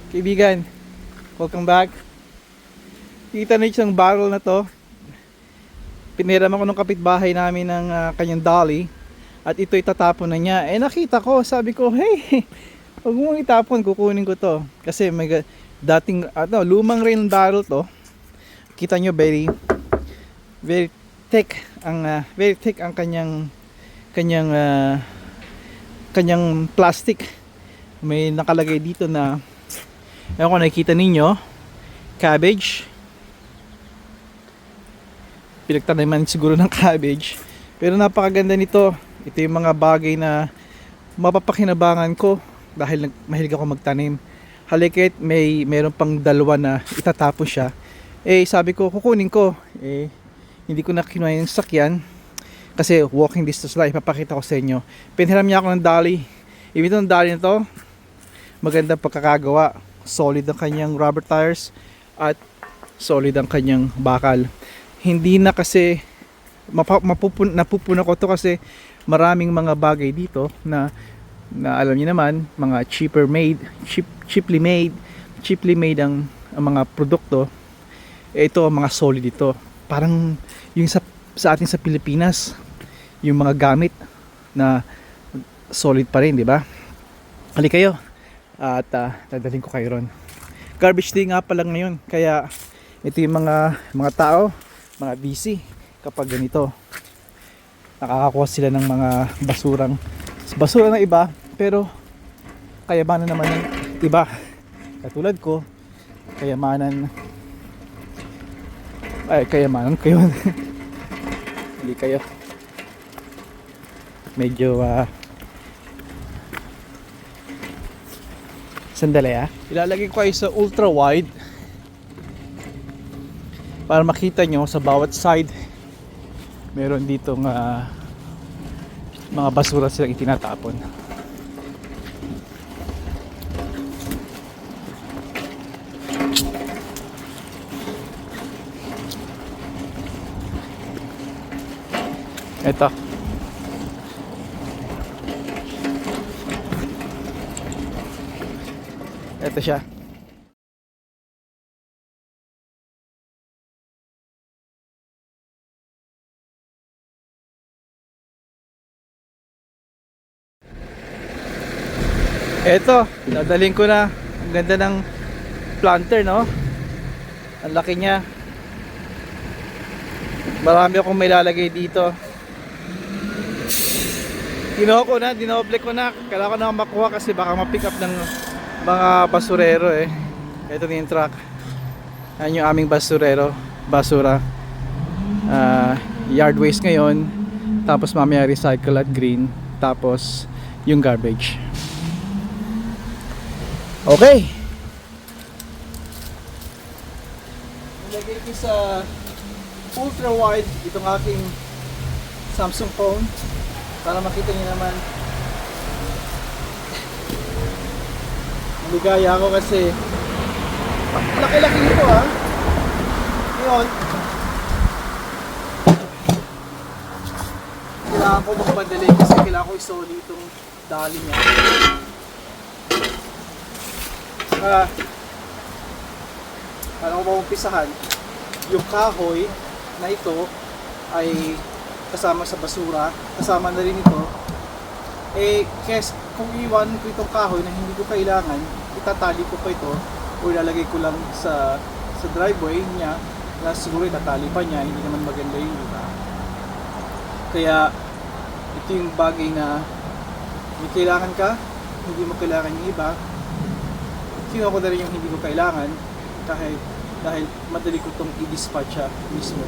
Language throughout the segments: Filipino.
Kaibigan, welcome back. Kita na yung barrel na to. Piniram ako ng kapitbahay namin ng kanyang dolly. At ito itatapon na niya. Nakita ko, sabi ko, hey, huwag mong itapon, kukunin ko to. Kasi may dating, lumang rin barrel to. Kita nyo, very thick ang kanyang plastic. May nakalagay dito na, ewan ko, nakikita ninyo, cabbage. Pinagtaniman siguro ng cabbage. Pero napakaganda nito. Ito yung mga bagay na mapapakinabangan ko dahil mahilig ako magtanim. Halikit meron pang dalawa na itatapon siya. Sabi ko, kukunin ko. Hindi ko na kinuha yung sakyan kasi walking distance lang. Ipapakita ko sa inyo. Pinhiram niya ako ng dolly. Ibig ng dolly na to, magandang pagkakagawa. Solid ang kanyang rubber tires at solid ang kanyang bakal. Hindi na kasi napupuna ko to kasi maraming mga bagay dito na alam niyo naman, mga cheaply made ang mga produkto. Ito mga solid ito. Parang yung sa atin sa Pilipinas, yung mga gamit na solid pa rin, di ba? Halika kayo at dadalhin ko kayo ron. Garbage day nga pala ngayon, kaya ito yung mga tao, mga busy kapag ganito. Nakakakuha sila ng mga basura ng iba, pero kayamanan naman ng iba. Katulad ko, kayamanan ko yun. Hindi kayo. Medyo sandali ilalagay ko kayo sa ultra wide para makita nyo sa bawat side. Meron ditong mga basura silang itinatapon. Ito. Ito siya. Ito, dadalhin ko na. Ang ganda ng planter, no? Ang laki niya. Marami akong may lalagay dito. Dinoble ko na. Kailangan ko na makuha kasi baka ma-pick up ng mga basurero Ito yung truck. Ayan yung aming basura. Yard waste ngayon. Tapos mamaya recycle at green. Tapos yung garbage. Okay. Nilagay ko sa ultra wide itong aking Samsung phone para makita niyo naman. Maligaya ako kasi laki-laki nito Ngayon kailangan ko magpadali kasi kailangan ko isoli itong dali niya. Paano ko maumpisahan? Yung kahoy na ito ay kasama sa basura, kasama na rin ito. Kung iwan ko itong kahoy na hindi ko kailangan, itatali ko pa ito o ilalagay ko lang sa driveway niya na siguro itatali pa niya, hindi naman maganda yung iba. Kaya ito yung bagay na may kailangan ka, hindi mo kailangan yung iba. Kinuha ko na rin yung hindi ko kailangan dahil madali ko itong i-dispatch mismo.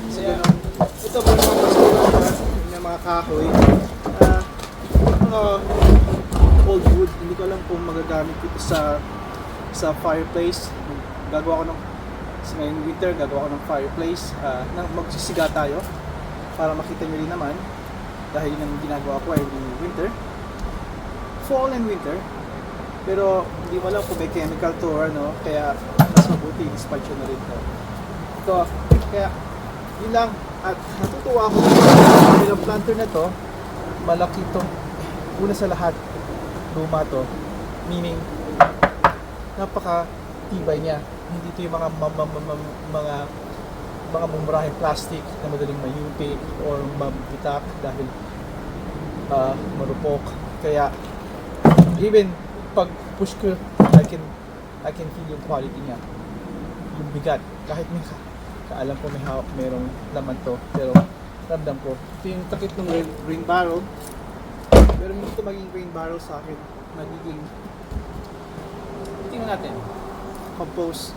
So gano'n. Ito po yung mga basura ng mga kahoy. Old wood, hindi ko alam kung magagamit ito sa fireplace. Gagawa ko sa ngayong winter, gagawa ko ng fireplace. Magsisiga tayo para makita nyo rin naman dahil yun ang ginagawa ko every winter. Fall and winter. Pero hindi mo alam kung may chemical to or kaya mas mabuti i-dispatch na rin ito. Kaya yun lang. At natutuwa ako yung planter na to, malaki to. Una sa lahat, luma to. Meaning napaka tibay niya. Hindi ito yung mga mumurahing plastic na madaling mayupi or mabitak dahil marupok. Kaya even pag push ko, I can feel yung quality niya, yung bigat. Kahit may kaalam ko may hawak, merong laman to, pero ramdam ko. Ito yung takip ng rain barrel, pero hindi ito maging rain barrel sa akin. Magiging, tingnan natin, compose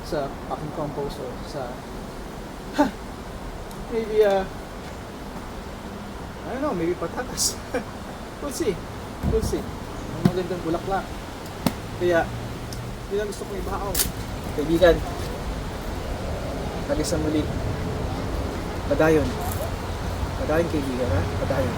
sa aking compose or sa maybe I don't know, maybe patatas. We'll see. Ang magandang bulaklak. Kaya yun ang gusto kong ibahaw. Kaibigan, hanggang sa muli. Padayon kaibigan, ha? Padayon.